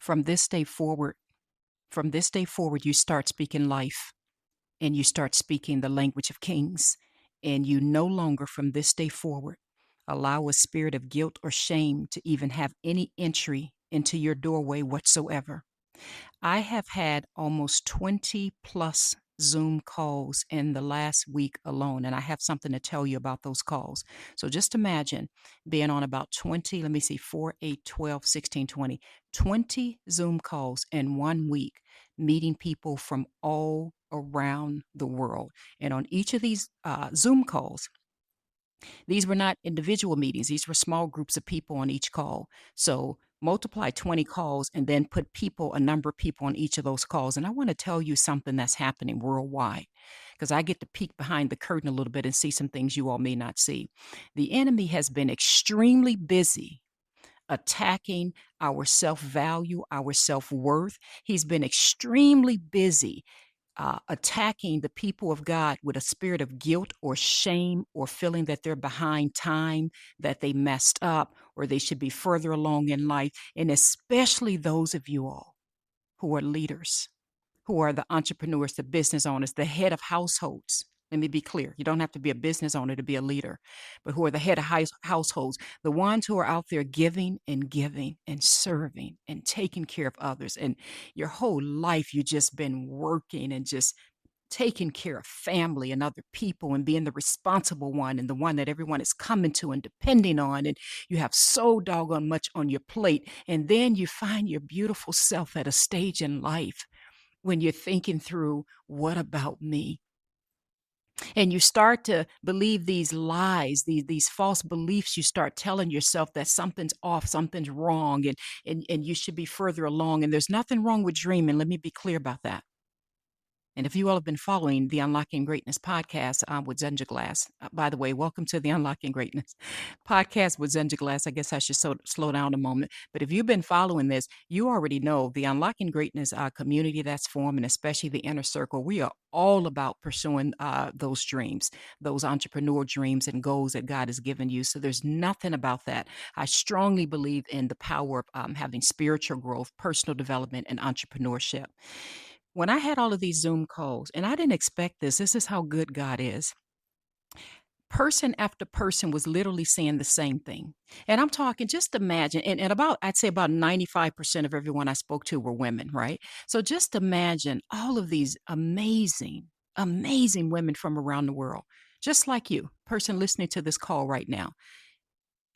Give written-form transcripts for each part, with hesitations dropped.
From this day forward, you start speaking life and you start speaking the language of kings. And you no longer, from this day forward, allow a spirit of guilt or shame to even have any entry into your doorway whatsoever. I have had almost 20 plus Zoom calls in the last week alone, and I have something to tell you about those calls. So just imagine being on about 20, let me see, 4, 8, 12, 16, 20, 20 Zoom calls in 1 week, meeting people from all around the world. And on each of these Zoom calls, these were not individual meetings, these were small groups of people on each call. So multiply 20 calls and then put people, a number of people on each of those calls. And I want to tell you something that's happening worldwide because I get to peek behind the curtain a little bit and see some things you all may not see. The enemy has been extremely busy attacking our self value, our self worth. He's been extremely busy attacking the people of God with a spirit of guilt or shame or feeling that they're behind time, that they messed up, or they should be further along in life. And especially those of you all who are leaders, who are the entrepreneurs, the business owners, the head of households. Let me be clear. You don't have to be a business owner to be a leader, but who are the head of households, the ones who are out there giving and serving and taking care of others. And your whole life, you've just been working and just taking care of family and other people and being the responsible one and the one that everyone is coming to and depending on. And you have so doggone much on your plate. And then you find your beautiful self at a stage in life when you're thinking through, what about me? And you start to believe these lies, these false beliefs. You start telling yourself that something's off, something's wrong, and you should be further along. And there's nothing wrong with dreaming. Let me be clear about that. And if you all have been following the Unlocking Greatness podcast with Zenja Glass, by the way, welcome to the Unlocking Greatness podcast with Zenja Glass. I guess I should slow down a moment. But if you've been following this, you already know the Unlocking Greatness community that's formed, and especially the inner circle. We are all about pursuing those dreams, those entrepreneur dreams and goals that God has given you. So there's nothing about that. I strongly believe in the power of having spiritual growth, personal development, and entrepreneurship. When I had all of these Zoom calls, and I didn't expect this is how good God is. Person after person was literally saying the same thing. And I'm talking, just imagine, and about, I'd say about 95% of everyone I spoke to were women, right? So just imagine all of these amazing, amazing women from around the world, just like you, person listening to this call right now.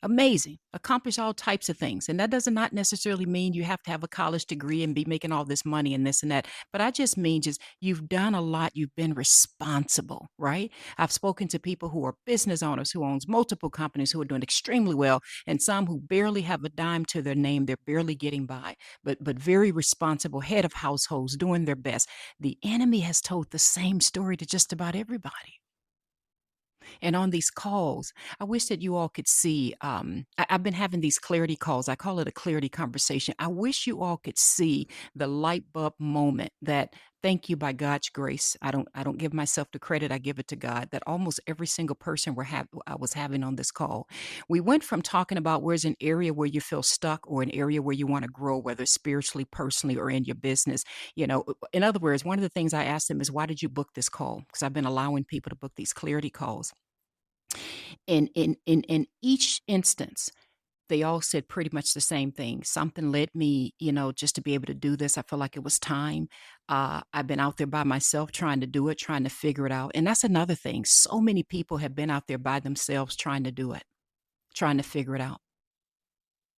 Amazing, accomplish all types of things. And that does not necessarily mean you have to have a college degree and be making all this money and this and that. But I just mean just you've done a lot, you've been responsible, right? I've spoken to people who are business owners who owns multiple companies who are doing extremely well, and some who barely have a dime to their name, they're barely getting by, but very responsible, head of households, doing their best. The enemy has told the same story to just about everybody. And on these calls, I wish that you all could see. I've been having these clarity calls. I call it a clarity conversation. I wish you all could see the light bulb moment that, thank you, by God's grace. I don't give myself the credit. I give it to God. That almost every single person I was having on this call, we went from talking about where's an area where you feel stuck or an area where you want to grow, whether spiritually, personally, or in your business. In other words, one of the things I asked them is, why did you book this call? Because I've been allowing people to book these clarity calls. In each instance, they all said pretty much the same thing. Something led me, just to be able to do this. I feel like it was time. I've been out there by myself trying to do it, trying to figure it out. And that's another thing. So many people have been out there by themselves trying to do it, trying to figure it out.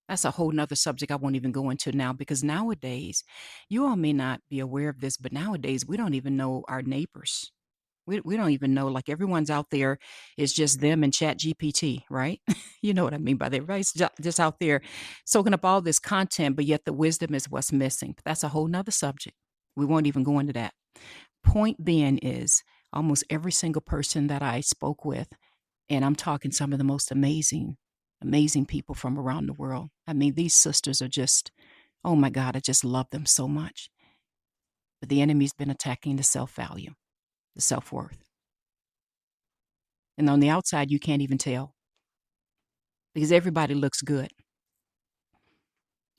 That's a whole nother subject I won't even go into now, because nowadays, you all may not be aware of this, but nowadays we don't even know our neighbors. We don't even know, like, everyone's out there, it's just them and Chat GPT, right? You know what I mean by that. Everybody's just out there soaking up all this content, but yet the wisdom is what's missing. But that's a whole nother subject. We won't even go into that. Point being is, almost every single person that I spoke with, and I'm talking some of the most amazing, amazing people from around the world. I mean, these sisters are just, oh my God, I just love them so much. But the enemy's been attacking the self-value, the self-worth. And on the outside, you can't even tell because everybody looks good.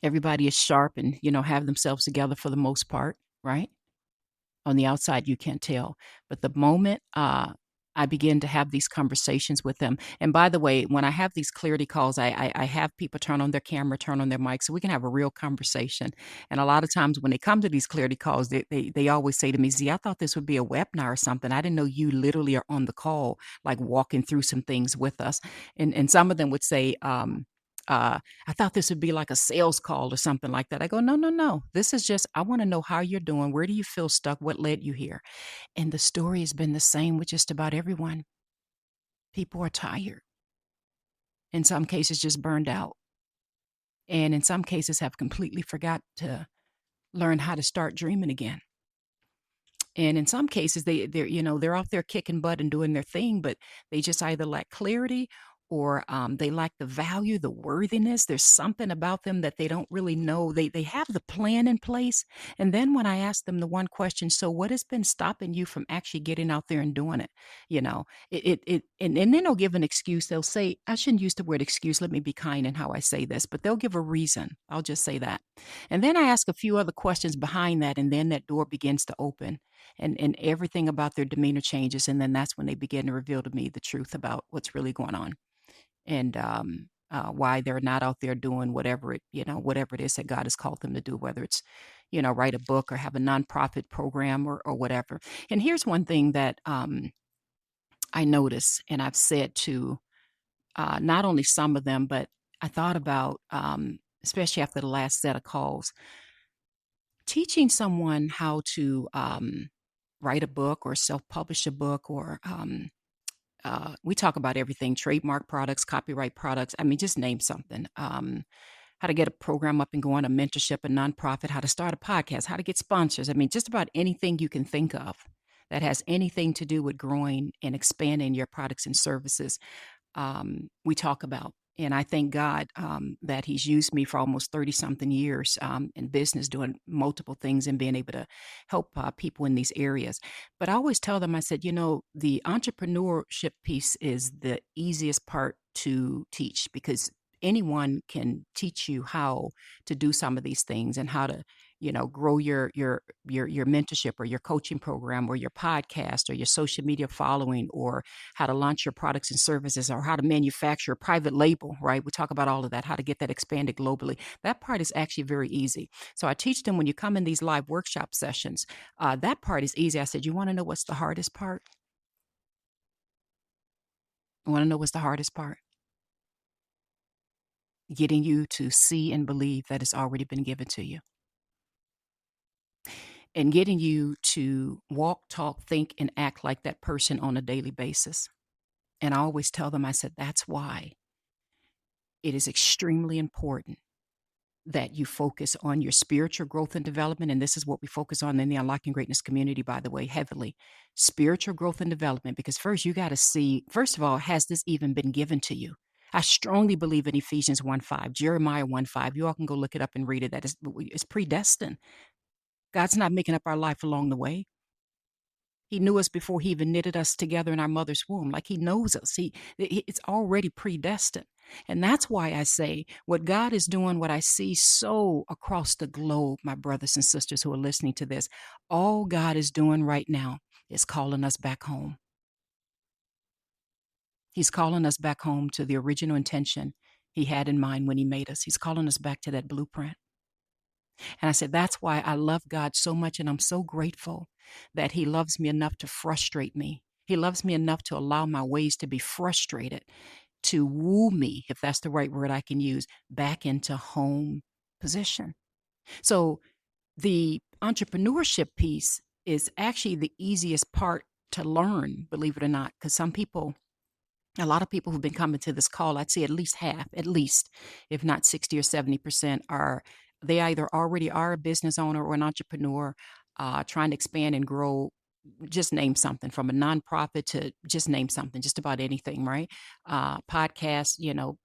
Everybody is sharp and, have themselves together for the most part, right? On the outside, you can't tell. But the moment, I begin to have these conversations with them, and by the way, when I have these clarity calls, I have people turn on their camera, turn on their mic, so we can have a real conversation. And a lot of times when they come to these clarity calls, they always say to me, "Z, I thought this would be a webinar or something. I didn't know you literally are on the call, like, walking through some things with us." And some of them would say, "I thought this would be like a sales call or something like that." I go, "No, no, no. This is just I wanna know how you're doing. Where do you feel stuck? What led you here?" And the story has been the same with just about everyone. People are tired, in some cases just burned out, and in some cases have completely forgot to learn how to start dreaming again. And in some cases, they're out there kicking butt and doing their thing, but they just either lack clarity or they lack the value, the worthiness. There's something about them that they don't really know. They have the plan in place, and then when I ask them the one question, so what has been stopping you from actually getting out there and doing it? You know, and then they'll give an excuse. They'll say, I shouldn't use the word excuse. Let me be kind in how I say this, but they'll give a reason. I'll just say that, and then I ask a few other questions behind that, and then that door begins to open and everything about their demeanor changes, and then that's when they begin to reveal to me the truth about what's really going on, and, why they're not out there doing whatever it is that God has called them to do, whether it's, write a book or have a nonprofit program or whatever. And here's one thing that, I notice, and I've said to, not only some of them, but I thought about, especially after the last set of calls, teaching someone how to, write a book or self-publish a book or we talk about everything: trademark products, copyright products. I mean, just name something. How to get a program up and going, a mentorship, a nonprofit, how to start a podcast, how to get sponsors. I mean, just about anything you can think of that has anything to do with growing and expanding your products and services, we talk about. And I thank God that He's used me for almost 30 something years in business, doing multiple things and being able to help people in these areas. But I always tell them, I said, the entrepreneurship piece is the easiest part to teach because anyone can teach you how to do some of these things and how to grow your mentorship or your coaching program or your podcast or your social media following or how to launch your products and services or how to manufacture a private label, right? We talk about all of that, how to get that expanded globally. That part is actually very easy. So I teach them when you come in these live workshop sessions, that part is easy. I said, you want to know what's the hardest part? You want to know what's the hardest part? Getting you to see and believe that it's already been given to you and getting you to walk, talk, think, and act like that person on a daily basis. And I always tell them, I said, that's why it is extremely important that you focus on your spiritual growth and development. And this is what we focus on in the Unlocking Greatness community, by the way, heavily. Spiritual growth and development, because first you got to see, first of all, has this even been given to you? I strongly believe in Ephesians 1:5, Jeremiah 1:5. You all can go look it up and read it. That is, it's predestined. God's not making up our life along the way. He knew us before he even knitted us together in our mother's womb. Like he knows us. It's already predestined. And that's why I say what God is doing, what I see so across the globe, my brothers and sisters who are listening to this, all God is doing right now is calling us back home. He's calling us back home to the original intention he had in mind when he made us. He's calling us back to that blueprint. And I said, that's why I love God so much. And I'm so grateful that He loves me enough to frustrate me. He loves me enough to allow my ways to be frustrated, to woo me, if that's the right word I can use, back into home position. So the entrepreneurship piece is actually the easiest part to learn, believe it or not, because a lot of people who've been coming to this call, I'd say at least half, at least, if not 60 or 70%, they either already are a business owner or an entrepreneur trying to expand and grow just name something from a nonprofit to just name something, just about anything, right? Podcast,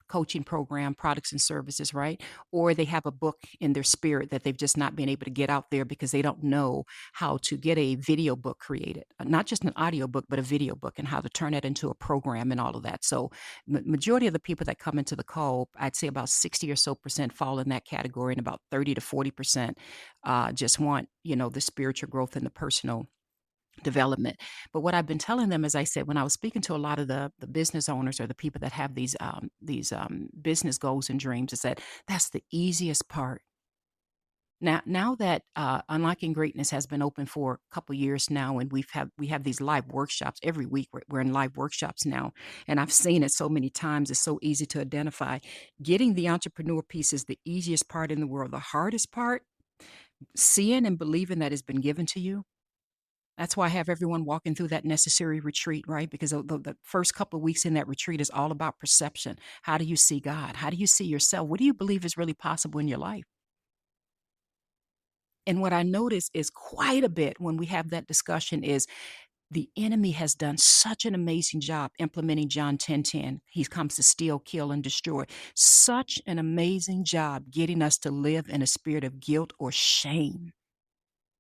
coaching program, products and services, right? Or they have a book in their spirit that they've just not been able to get out there because they don't know how to get a video book created, not just an audio book, but a video book and how to turn it into a program and all of that. So, majority of the people that come into the call, I'd say about 60 or so percent fall in that category, and about 30 to 40% just want, the spiritual growth and the personal development. But what I've been telling them, as I said, when I was speaking to a lot of the business owners or the people that have these business goals and dreams, is that that's the easiest part. Now that Unlocking Greatness has been open for a couple years now, and we have these live workshops every week. We're in live workshops now, and I've seen it so many times. It's so easy to identify. Getting the entrepreneur piece is the easiest part in the world. The hardest part, seeing and believing that it's been given to you. That's why I have everyone walking through that necessary retreat, right? Because the first couple of weeks in that retreat is all about perception. How do you see God? How do you see yourself? What do you believe is really possible in your life? And what I notice is quite a bit when we have that discussion is the enemy has done such an amazing job implementing John 10:10. He comes to steal, kill, and destroy. Such an amazing job getting us to live in a spirit of guilt or shame.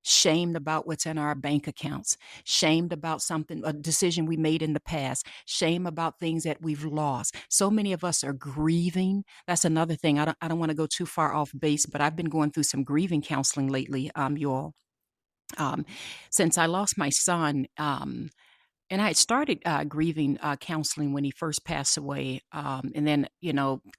Shamed about what's in our bank accounts, shamed about something, a decision we made in the past, shame about things that we've lost. So many of us are grieving. That's another thing. I don't want to go too far off base, but I've been going through some grieving counseling lately, you all. Um, since I lost my son, and I had started grieving counseling when he first passed away, and then,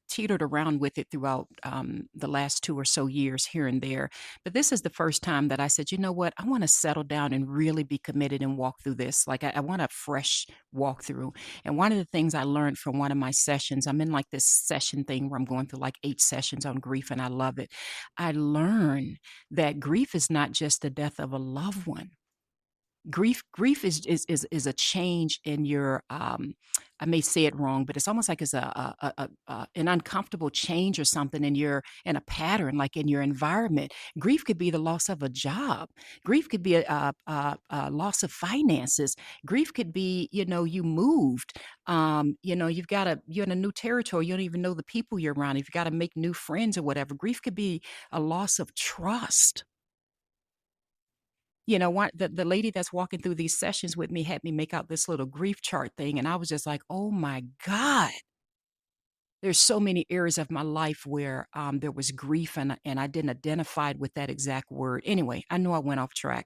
teetered around with it throughout the last 2 or so years here and there. But this is the first time that I said, you know what, I want to settle down and really be committed and walk through this. Like, I want a fresh walkthrough. And one of the things I learned from one of my sessions, I'm in like this session thing where I'm going through like 8 sessions on grief, and I love it. I learned that grief is not just the death of a loved one. Grief is a change in your, I may say it wrong, but it's almost like it's an uncomfortable change or something in a pattern, like in your environment. Grief could be the loss of a job. Grief could be a loss of finances. Grief could be, you moved. You're in a new territory. You don't even know the people you're around. You've got to make new friends or whatever. Grief could be a loss of trust. What the lady that's walking through these sessions with me had me make out this little grief chart thing, and I was just like, "Oh my god." There's so many areas of my life where, there was grief and I didn't identify it with that exact word. Anyway, I know I went off track.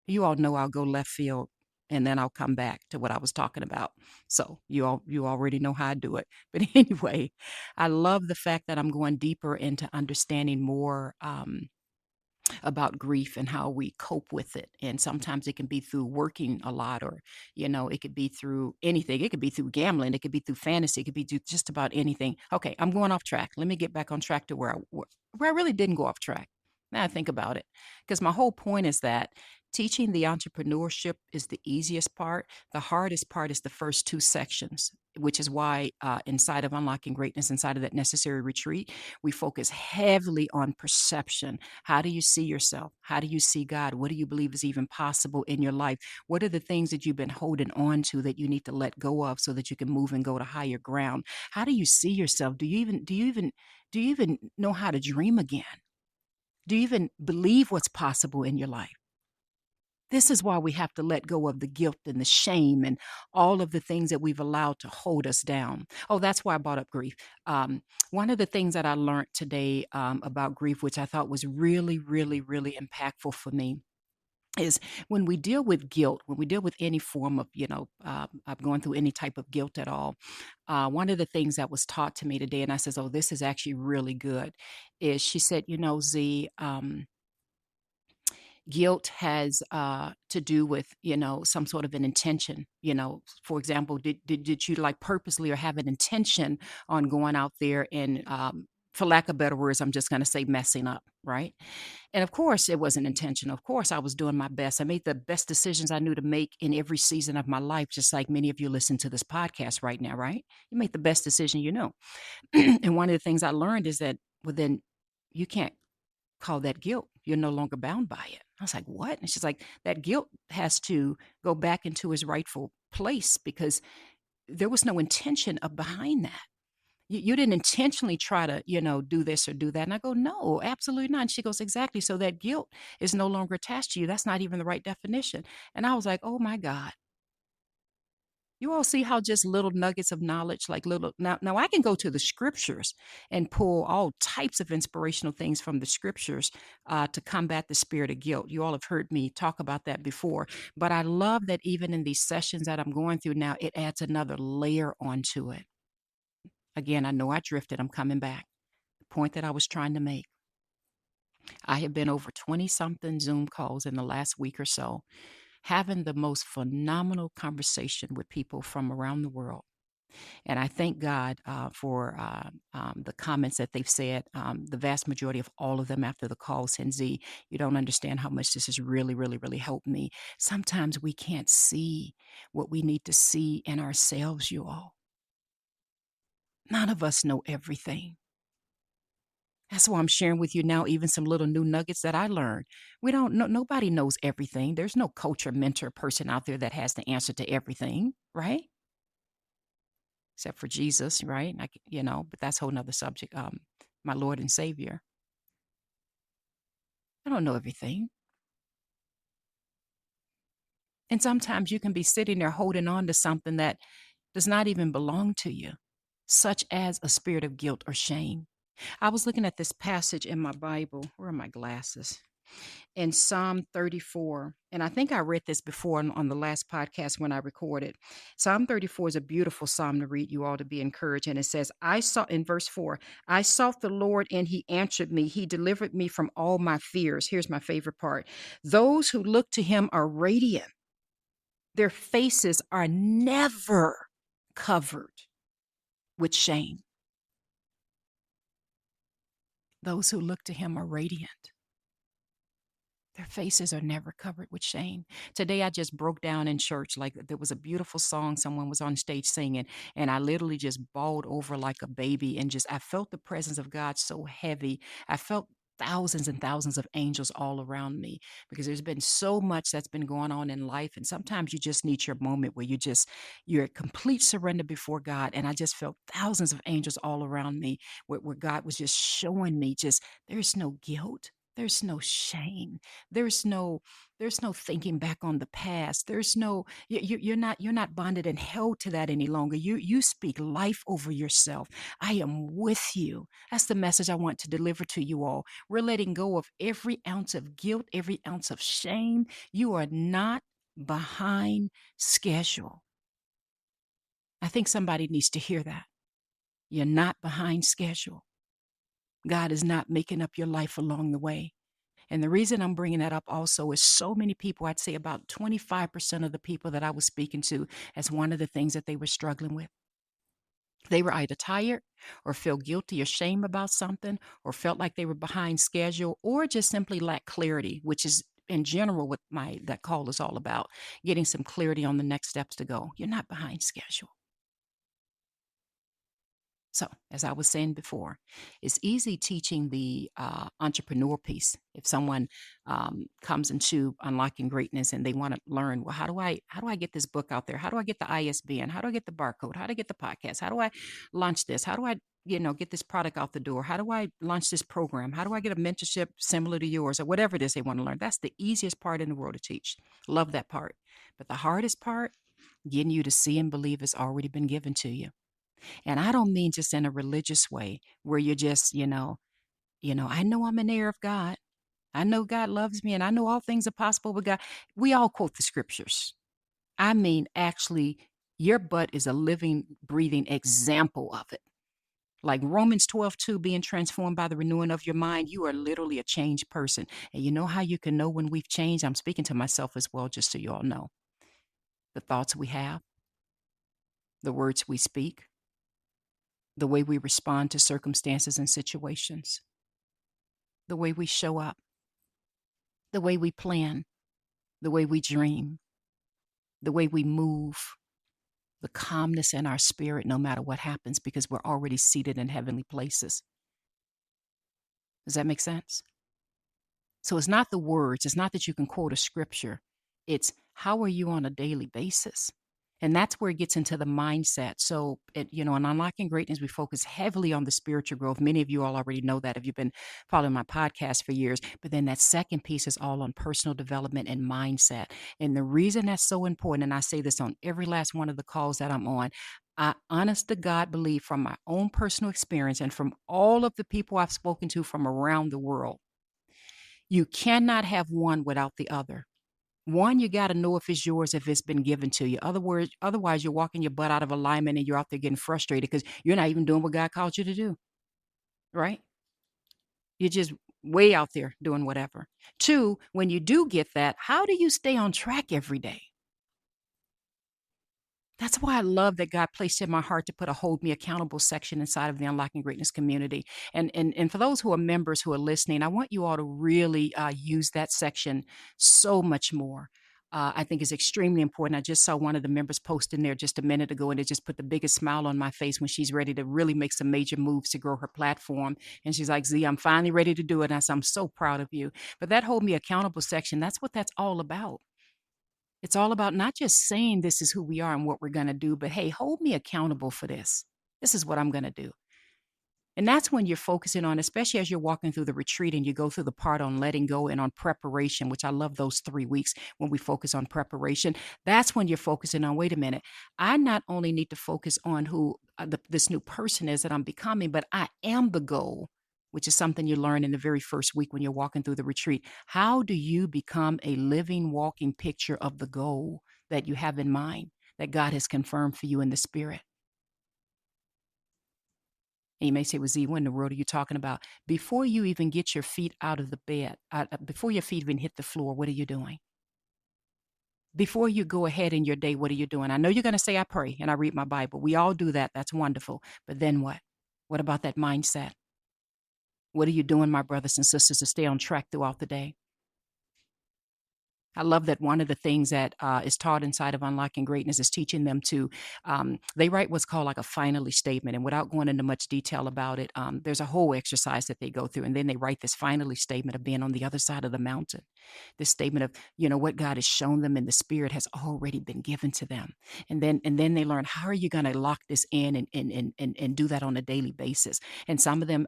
You all know I'll go left field, and then I'll come back to what I was talking about. So, you already know how I do it. But anyway, I love the fact that I'm going deeper into understanding more, about grief and how we cope with it. And sometimes it can be through working a lot, or, it could be through anything. It could be through gambling. It could be through fantasy. It could be through just about anything. Okay, I'm going off track. Let me get back on track to where I really didn't go off track. Now I think about it. Because my whole point is that teaching the entrepreneurship is the easiest part. The hardest part is the first 2 sections, which is why inside of Unlocking Greatness, inside of that necessary retreat, we focus heavily on perception. How do you see yourself? How do you see God? What do you believe is even possible in your life? What are the things that you've been holding on to that you need to let go of so that you can move and go to higher ground? How do you see yourself? Do you even know how to dream again? Do you even believe what's possible in your life? This is why we have to let go of the guilt and the shame and all of the things that we've allowed to hold us down. Oh, that's why I brought up grief. One of the things that I learned today about grief, which I thought was really, really, really impactful for me, is when we deal with guilt, when we deal with any form of, I'm going through any type of guilt at all. One of the things that was taught to me today, and I says, oh, this is actually really good, is she said, Z, guilt has to do with some sort of an intention. For example, did you like purposely or have an intention on going out there and for lack of better words, I'm just going to say messing up, right? And of course it wasn't intentional. Of course I was doing my best. I made the best decisions I knew to make in every season of my life, just like many of you listen to this podcast right now, right? You make the best decision you know. And one of the things I learned is that, well, then you can't call that guilt. You're no longer bound by it. I was like, "What?" And she's like, "That guilt has to go back into its rightful place because there was no intention of behind that. You didn't intentionally try to, do this or do that." And I go, "No, absolutely not." And she goes, "Exactly. So that guilt is no longer attached to you. That's not even the right definition." And I was like, "Oh my God." You all see how just little nuggets of knowledge, like little now I can go to the scriptures and pull all types of inspirational things from the scriptures to combat the spirit of guilt. You all have heard me talk about that before, but I love that even in these sessions that I'm going through now, it adds another layer onto it. Again, I know I drifted. I'm coming back. The point that I was trying to make. I have been over 20 something Zoom calls in the last week or so, having the most phenomenal conversation with people from around the world. And I thank God for the comments that they've said. The vast majority of all of them after the call said, "Z, you don't understand how much this has really, really, really helped me." Sometimes we can't see what we need to see in ourselves, you all. None of us know everything. That's why I'm sharing with you now, even some little new nuggets that I learned. We don't know, nobody knows everything. There's no coach or mentor person out there that has the answer to everything, right? Except for Jesus, right? But that's a whole nother subject. My Lord and Savior. I don't know everything. And sometimes you can be sitting there holding on to something that does not even belong to you, such as a spirit of guilt or shame. I was looking at this passage in my Bible. Where are my glasses? In Psalm 34. And I think I read this before on the last podcast when I recorded. Psalm 34 is a beautiful psalm to read, you all to be encouraged. And it says, I sought, in verse 4, I sought the Lord and he answered me. He delivered me from all my fears. Here's my favorite part. Those who look to him are radiant, their faces are never covered with shame. Those who look to him are radiant. Their faces are never covered with shame. Today, I just broke down in church. Like there was a beautiful song someone was on stage singing, and I literally just bawled over like a baby. And just, I felt the presence of God so heavy. I felt thousands and thousands of angels all around me because there's been so much that's been going on in life. And sometimes you just need your moment where you're at complete surrender before God. And I just felt thousands of angels all around me where God was just showing me just there's no guilt. There's no shame. There's no there's no thinking back on the past. There's no you're not bonded and held to that any longer. You speak life over yourself. I am with you. That's the message I want to deliver to you all. We're letting go of every ounce of guilt, every ounce of shame. You are not behind schedule. I think somebody needs to hear that. You're not behind schedule. God is not making up your life along the way. And the reason I'm bringing that up also is so many people, I'd say about 25% of the people that I was speaking to, as one of the things that they were struggling with. They were either tired or felt guilty or shame about something or felt like they were behind schedule or just simply lacked clarity, which is in general what my that call is all about, getting some clarity on the next steps to go. You're not behind schedule. So, as I was saying before, it's easy teaching the entrepreneur piece. If someone comes into unlocking greatness and they want to learn, well, how do I get this book out there? How do I get the ISBN? How do I get the barcode? How do I get the podcast? How do I launch this? How do I get this product out the door? How do I launch this program? How do I get a mentorship similar to yours or whatever it is they want to learn? That's the easiest part in the world to teach. Love that part. But the hardest part, getting you to see and believe it's already been given to you. And I don't mean just in a religious way where you're just, I know I'm an heir of God. I know God loves me and I know all things are possible with God. We all quote the scriptures. I mean, actually, your butt is a living, breathing example of it. Like Romans 12:2, being transformed by the renewing of your mind, you are literally a changed person. And you know how you can know when we've changed? I'm speaking to myself as well, just so you all know. The thoughts we have, the words we speak, the way we respond to circumstances and situations, the way we show up, the way we plan, the way we dream, the way we move, the calmness in our spirit no matter what happens because we're already seated in heavenly places. Does that make sense? So it's not the words, it's not that you can quote a scripture. It's how are you on a daily basis? And that's where it gets into the mindset. So, in Unlocking Greatness, we focus heavily on the spiritual growth. Many of you all already know that if you've been following my podcast for years. But then that second piece is all on personal development and mindset. And the reason that's so important, and I say this on every last one of the calls that I'm on, I honest to God believe from my own personal experience and from all of the people I've spoken to from around the world, you cannot have one without the other. One, you got to know if it's yours, if it's been given to you. Otherwise, you're walking your butt out of alignment and you're out there getting frustrated because you're not even doing what God called you to do, right? You're just way out there doing whatever. Two, when you do get that, how do you stay on track every day? That's why I love that God placed in my heart to put a hold me accountable section inside of the Unlocking Greatness community. And for those who are members who are listening, I want you all to really use that section so much more. I think is extremely important. I just saw one of the members post in there just a minute ago, and it just put the biggest smile on my face when she's ready to really make some major moves to grow her platform. And she's like, Z, I'm finally ready to do it. And I said, I'm so proud of you. But that hold me accountable section, that's what that's all about. It's all about not just saying this is who we are and what we're going to do, but hey, hold me accountable for this. This is what I'm going to do. And that's when you're focusing on, especially as you're walking through the retreat and you go through the part on letting go and on preparation, which I love those 3 weeks when we focus on preparation. That's when you're focusing on, wait a minute, I not only need to focus on who this new person is that I'm becoming, but I am the goal, which is something you learn in the very first week when you're walking through the retreat. How do you become a living, walking picture of the goal that you have in mind, that God has confirmed for you in the spirit? And you may say, well, Z, what in the world are you talking about? Before you even get your feet out of the bed, before your feet even hit the floor, what are you doing? Before you go ahead in your day, what are you doing? I know you're going to say, I pray and I read my Bible. We all do that. That's wonderful. But then what? What about that mindset? What are you doing, my brothers and sisters, to stay on track throughout the day? I love that one of the things that is taught inside of Unlocking Greatness is teaching them to, they write what's called like a finally statement. And without going into much detail about it, there's a whole exercise that they go through. And then they write this finally statement of being on the other side of the mountain. This statement of, what God has shown them in the spirit has already been given to them. And then they learn, how are you going to lock this in and do that on a daily basis? And some of them,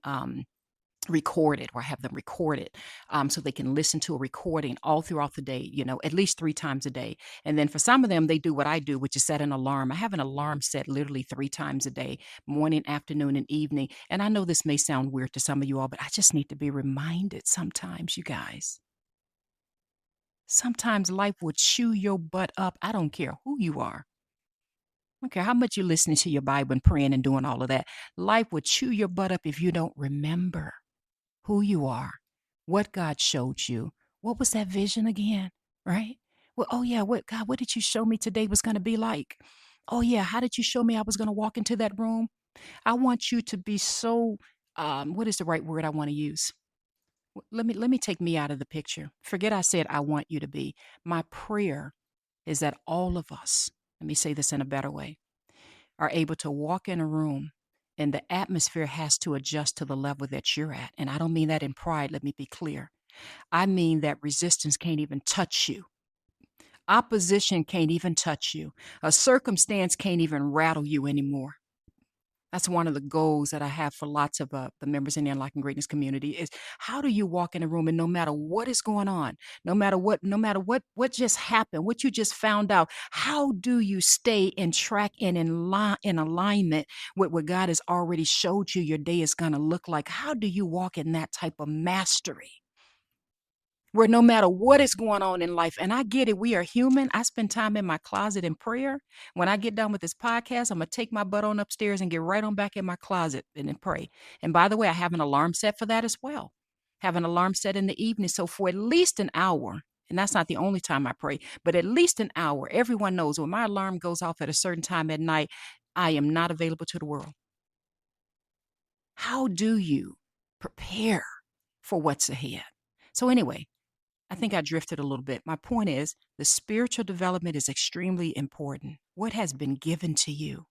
record it or have them record it so they can listen to a recording all throughout the day, at least 3 times a day. And then for some of them, they do what I do, which is set an alarm. I have an alarm set literally 3 times a day, morning, afternoon, and evening. And I know this may sound weird to some of you all, but I just need to be reminded sometimes, you guys. Sometimes life would chew your butt up. I don't care who you are. I don't care how much you're listening to your Bible and praying and doing all of that. Life would chew your butt up if you don't remember who you are, what God showed you. What was that vision again? Right? Well, oh yeah, what did you show me today was going to be like? Oh yeah, how did you show me I was going to walk into that room? I want you to be so what is the right word I want to use? Let me take me out of the picture. Forget I said I want you to be. My prayer is that all of us, let me say this in a better way, are able to walk in a room and the atmosphere has to adjust to the level that you're at. And I don't mean that in pride, let me be clear. I mean that resistance can't even touch you. Opposition can't even touch you. A circumstance can't even rattle you anymore. That's one of the goals that I have for lots of the members in the Unlocking Greatness community is how do you walk in a room and no matter what is going on, no matter what just happened, what you just found out, how do you stay in track and in alignment with what God has already showed you your day is going to look like? How do you walk in that type of mastery? Where no matter what is going on in life, and I get it, we are human. I spend time in my closet in prayer. When I get done with this podcast, I'm going to take my butt on upstairs and get right on back in my closet and then pray. And by the way, I have an alarm set for that as well. Have an alarm set in the evening. So for at least an hour, and that's not the only time I pray, but at least an hour, everyone knows when my alarm goes off at a certain time at night, I am not available to the world. How do you prepare for what's ahead? So anyway, I think I drifted a little bit. My point is the spiritual development is extremely important. What has been given to you?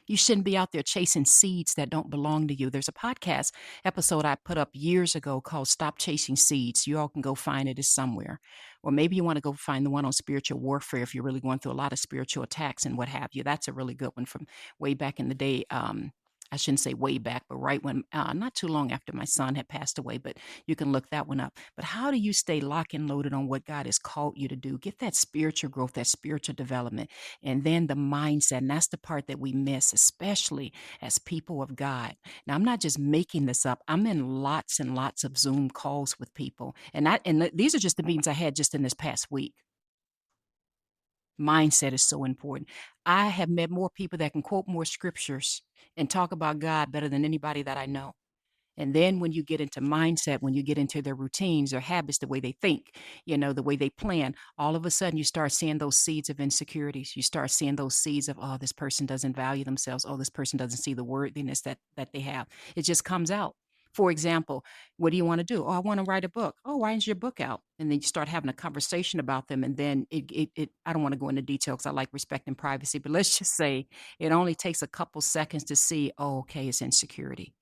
You shouldn't be out there chasing seeds that don't belong to you. There's a podcast episode I put up years ago called Stop Chasing Seeds. You all can go find it. It's somewhere. Or maybe you want to go find the one on spiritual warfare if you're really going through a lot of spiritual attacks and what have you. That's a really good one from way back in the day. I shouldn't say way back, but right when, not too long after my son had passed away, but you can look that one up. But how do you stay locked and loaded on what God has called you to do? Get that spiritual growth, that spiritual development, and then the mindset. And that's the part that we miss, especially as people of God. Now, I'm not just making this up. I'm in lots and lots of Zoom calls with people. These are just the meetings I had just in this past week. Mindset is so important. I have met more people that can quote more scriptures and talk about God better than anybody that I know. And then when you get into mindset, when you get into their routines, their habits, the way they think, the way they plan, all of a sudden you start seeing those seeds of insecurities. You start seeing those seeds of, oh, this person doesn't value themselves. Oh, this person doesn't see the worthiness that they have. It just comes out. For example, what do you want to do? Oh, I want to write a book. Oh, why isn't your book out? And then you start having a conversation about them. And then I don't want to go into detail because I like respect and privacy, but let's just say it only takes a couple seconds to see, oh, okay, it's insecurity.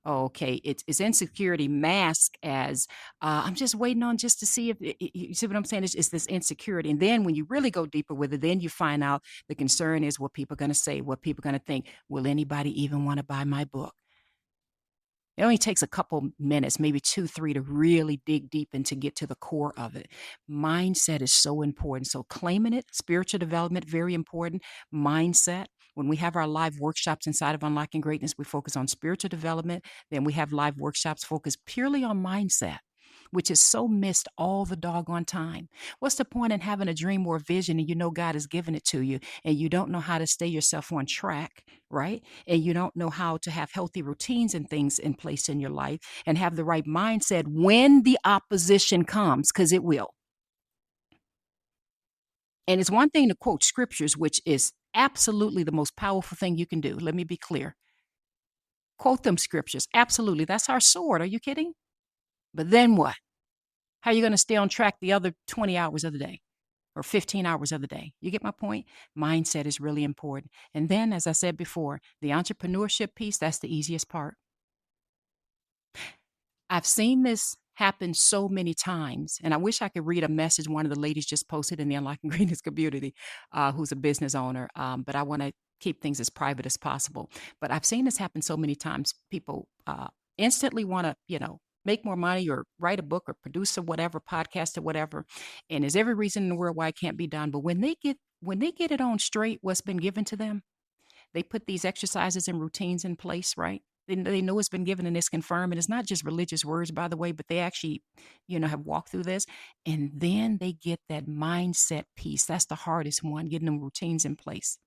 Oh, okay, it's insecurity masked as, I'm just waiting on just to see if you see what I'm saying? It's this insecurity, and then when you really go deeper with it, then you find out the concern is what people are gonna say, what people are gonna think. Will anybody even wanna buy my book? It only takes a couple minutes, maybe 2, 3 to really dig deep and to get to the core of it. Mindset is so important. So claiming it, spiritual development, very important. Mindset. When we have our live workshops inside of Unlocking Greatness, we focus on spiritual development. Then we have live workshops focused purely on mindset, which is so missed all the doggone time. What's the point in having a dream or a vision and you know God has given it to you and you don't know how to stay yourself on track, right? And you don't know how to have healthy routines and things in place in your life and have the right mindset when the opposition comes, because it will. And it's one thing to quote scriptures, which is absolutely the most powerful thing you can do. Let me be clear. Quote them scriptures. Absolutely. That's our sword. Are you kidding? But then what? How are you going to stay on track the other 20 hours of the day or 15 hours of the day? You get my point? Mindset is really important. And then, as I said before, the entrepreneurship piece, that's the easiest part. I've seen this happen so many times, and I wish I could read a message one of the ladies just posted in the Unlocking Greatness community, who's a business owner, but I want to keep things as private as possible. But I've seen this happen so many times. People instantly want to, make more money or write a book or produce or whatever, podcast or whatever, and there's every reason in the world why it can't be done. But when they get it on straight, what's been given to them, they put these exercises and routines in place, right? They know it's been given and it's confirmed. And it's not just religious words, by the way, but they actually, have walked through this. And then they get that mindset piece. That's the hardest one, getting them routines in place.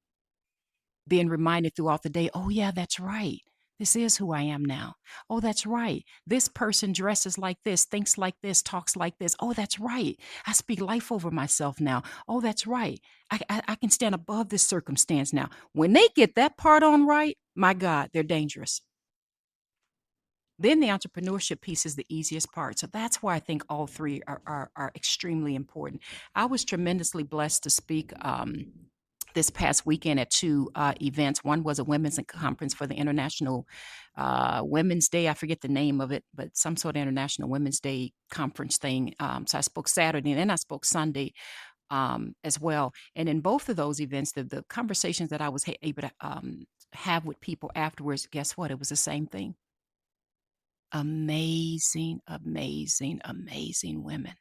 Being reminded throughout the day, oh, yeah, that's right. This is who I am now. Oh, that's right. This person dresses like this, thinks like this, talks like this. Oh, that's right. I speak life over myself now. Oh, that's right. I can stand above this circumstance now. When they get that part on right, my God, they're dangerous. Then the entrepreneurship piece is the easiest part. So that's why I think all three are extremely important. I was tremendously blessed to speak this past weekend at two events. One was a women's conference for the International Women's Day. I forget the name of it, but some sort of International Women's Day conference thing. So I spoke Saturday and then I spoke Sunday as well. And in both of those events, the conversations that I was able to have with people afterwards, guess what? It was the same thing. Amazing, amazing, amazing women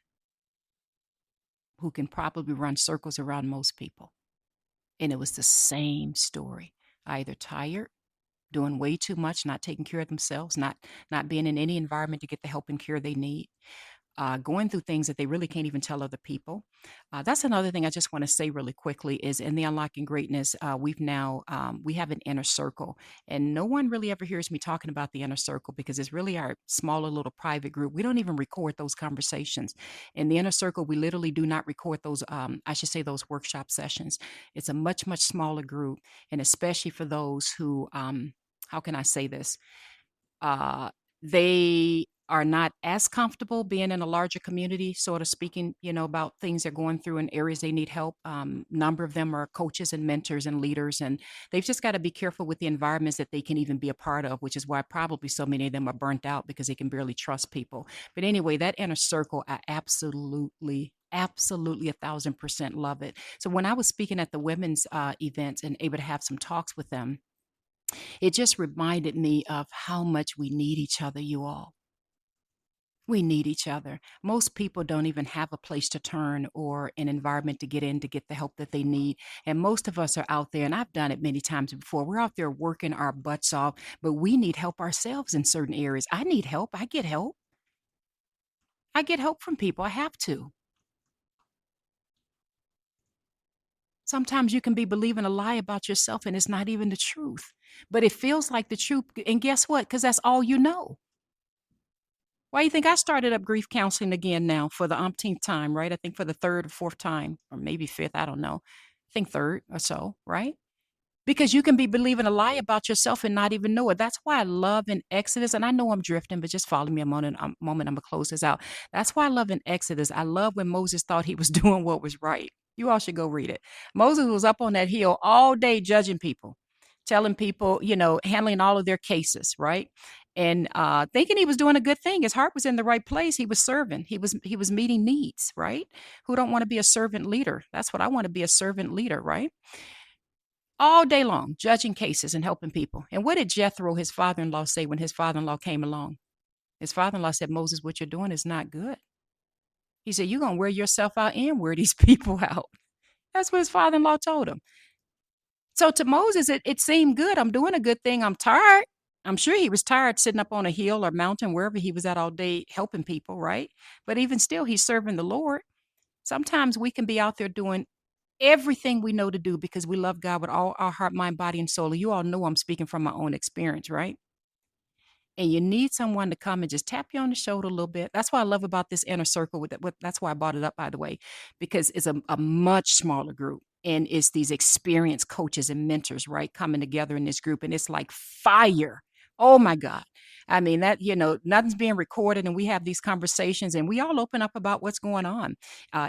who can probably run circles around most people. And it was the same story. Either tired, doing way too much, not taking care of themselves, not being in any environment to get the help and care they need, going through things that they really can't even tell other people. That's another thing I just want to say really quickly is in the Unlocking Greatness, we have an inner circle, and no one really ever hears me talking about the inner circle because it's really our smaller little private group. We don't even record those conversations. In the inner circle, we literally do not record those, I should say those workshop sessions. It's a much, much smaller group, and especially for those who, how can I say this? They are not as comfortable being in a larger community, sort of speaking, about things they're going through and areas they need help. Number of them are coaches and mentors and leaders, and they've just got to be careful with the environments that they can even be a part of, which is why probably so many of them are burnt out because they can barely trust people. But anyway, that inner circle, I absolutely 1,000% love it. So when I was speaking at the women's events and able to have some talks with them, it just reminded me of how much we need each other, you all. We need each other. Most people don't even have a place to turn or an environment to get in to get the help that they need. And most of us are out there, and I've done it many times before. We're out there working our butts off, but we need help ourselves in certain areas. I need help. I get help. I get help from people. I have to. Sometimes you can be believing a lie about yourself and it's not even the truth, but it feels like the truth. And guess what? Because that's all you know. Why you think I started up grief counseling again now for the umpteenth time, right? I think for the third or fourth time, or maybe fifth, I don't know. I think third or so, right? Because you can be believing a lie about yourself and not even know it. That's why I love in Exodus, and I know I'm drifting, but just follow me a moment. I'm gonna close this out. That's why I love in Exodus. I love when Moses thought he was doing what was right. You all should go read it. Moses was up on that hill all day judging people, telling people, handling all of their cases, right? And thinking he was doing a good thing. His heart was in the right place. He was serving. He was meeting needs, right? Who don't want to be a servant leader? That's what I want to be, a servant leader, right? All day long, judging cases and helping people. And what did Jethro, his father in law, say when his father in law came along? His father in law said, Moses, what you're doing is not good. He said, you're going to wear yourself out and wear these people out. That's what his father in law told him. So to Moses, it seemed good. I'm doing a good thing. I'm tired. I'm sure he was tired sitting up on a hill or mountain, wherever he was at all day helping people, right? But even still, he's serving the Lord. Sometimes we can be out there doing everything we know to do because we love God with all our heart, mind, body, and soul. And you all know I'm speaking from my own experience, right? And you need someone to come and just tap you on the shoulder a little bit. That's what I love about this inner circle. That's why I brought it up, by the way, because it's a much smaller group. And it's these experienced coaches and mentors, right, coming together in this group. And it's like fire. Oh my God. I mean, nothing's being recorded, and we have these conversations and we all open up about what's going on,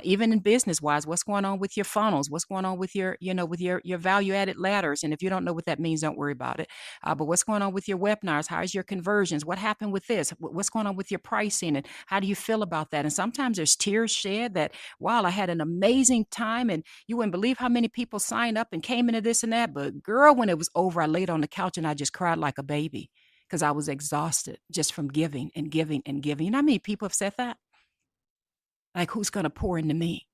even in business wise, what's going on with your funnels, what's going on with your value added ladders. And if you don't know what that means, don't worry about it. But what's going on with your webinars? How's your conversions? What happened with this? What's going on with your pricing? And how do you feel about that? And sometimes there's tears shed that, wow, I had an amazing time. And you wouldn't believe how many people signed up and came into this and that. But girl, when it was over, I laid on the couch and I just cried like a baby because I was exhausted just from giving and giving and giving. You know how many people have said that? Like, who's going to pour into me?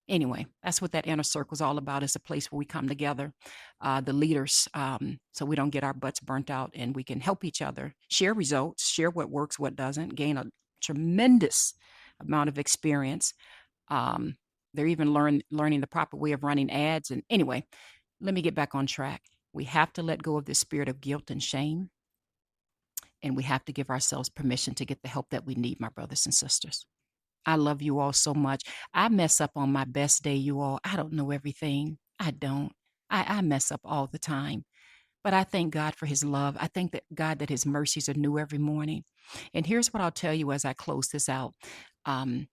Anyway, that's what that inner circle is all about. It's a place where we come together, the leaders, so we don't get our butts burnt out and we can help each other, share results, share what works, what doesn't, gain a tremendous amount of experience. Um, they're even learning the proper way of running ads. And anyway, let me get back on track. We have to let go of this spirit of guilt and shame, and we have to give ourselves permission to get the help that we need, my brothers and sisters. I love you all so much. I mess up on my best day, you all. I don't know everything. I don't. I mess up all the time. But I thank God for his love. I thank that God that his mercies are new every morning. And here's what I'll tell you as I close this out. Um,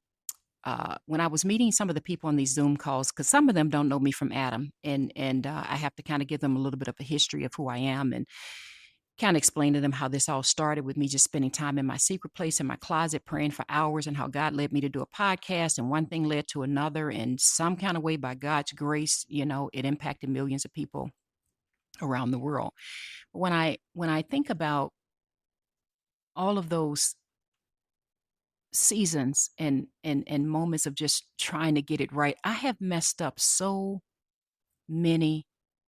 when I was meeting some of the people on these Zoom calls, because some of them don't know me from Adam, and I have to kind of give them a little bit of a history of who I am, and kind of explain to them how this all started with me just spending time in my secret place in my closet praying for hours, and how God led me to do a podcast, and one thing led to another, and some kind of way by God's grace, it impacted millions of people around the world. When I think about all of those seasons and moments of just trying to get it right, I have messed up so many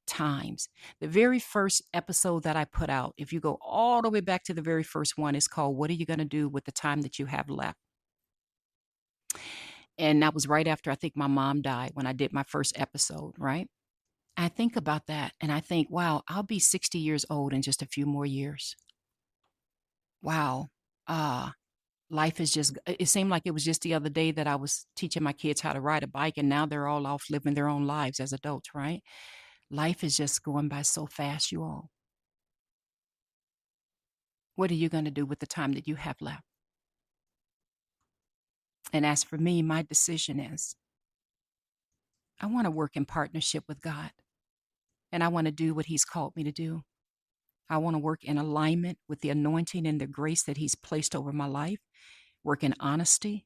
times. The very first episode that I put out, if you go all the way back to the very first one, is called What Are You Going to Do with the Time That You Have Left? And that was right after I think my mom died when I did my first episode, right? I think about that and I think, wow, I'll be 60 years old in just a few more years. Wow. Uh, Life is just, it seemed like it was just the other day that I was teaching my kids how to ride a bike, and now they're all off living their own lives as adults, right? Life is just going by so fast, you all. What are you going to do with the time that you have left? And as for me, my decision is I want to work in partnership with God, and I want to do what He's called me to do. I want to work in alignment with the anointing and the grace that He's placed over my life, work in honesty,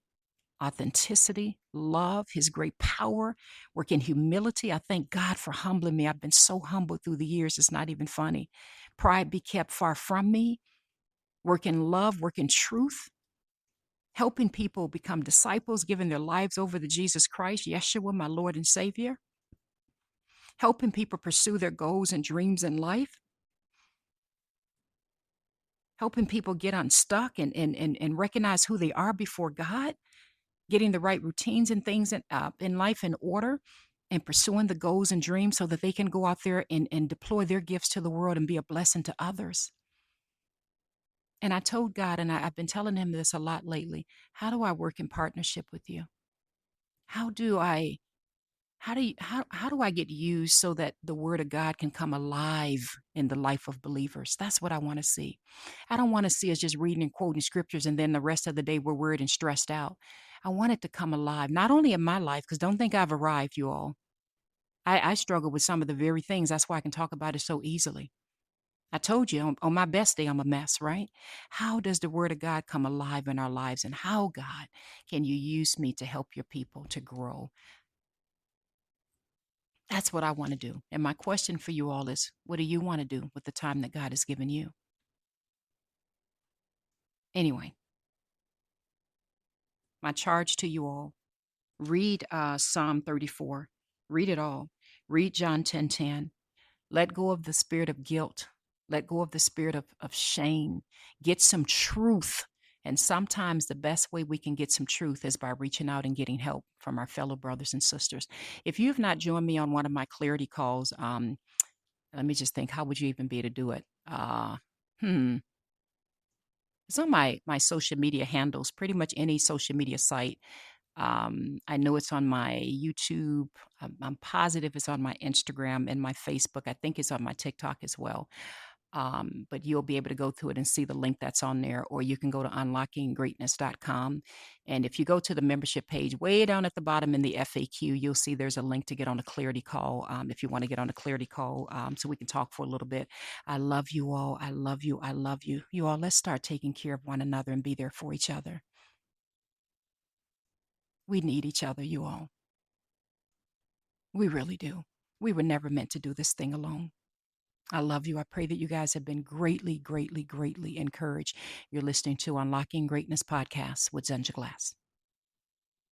authenticity, love, His great power, work in humility. I thank God for humbling me. I've been so humbled through the years, it's not even funny. Pride be kept far from me. Work in love, work in truth, helping people become disciples, giving their lives over to Jesus Christ, Yeshua, my Lord and Savior, helping people pursue their goals and dreams in life, helping people get unstuck and recognize who they are before God, getting the right routines and things in life in order, and pursuing the goals and dreams so that they can go out there and deploy their gifts to the world and be a blessing to others. And I told God, and I've been telling Him this a lot lately, how do I work in partnership with you? How do I how do I get used so that the word of God can come alive in the life of believers? That's what I want to see. I don't want to see us just reading and quoting scriptures and then the rest of the day we're worried and stressed out. I want it to come alive, not only in my life, because don't think I've arrived, you all. I struggle with some of the very things. That's why I can talk about it so easily. I told you on my best day, I'm a mess, right? How does the word of God come alive in our lives? And how, God, can you use me to help your people to grow? That's what I want to do. And my question for you all is what do you want to do with the time that God has given you? Anyway, my charge to you all read Psalm 34, read it all. Read John 10:10. Let go of the spirit of guilt, let go of the spirit of shame. Get some truth. And sometimes the best way we can get some truth is by reaching out and getting help from our fellow brothers and sisters. If you have not joined me on one of my clarity calls, let me just think, how would you even be able to do it? Hmm. It's on my social media handles, pretty much any social media site. I know it's on my YouTube. I'm positive it's on my Instagram and my Facebook. I think it's on my TikTok as well. But you'll be able to go through it and see the link that's on there, or you can go to unlockinggreatness.com. And if you go to the membership page, way down at the bottom in the FAQ, you'll see there's a link to get on a clarity call if you want to get on a clarity call so we can talk for a little bit. I love you all. I love you. I love you. You all, let's start taking care of one another and be there for each other. We need each other, you all. We really do. We were never meant to do this thing alone. I love you. I pray that you guys have been greatly, greatly, greatly encouraged. You're listening to Unlocking Greatness Podcast with Zenja Glass.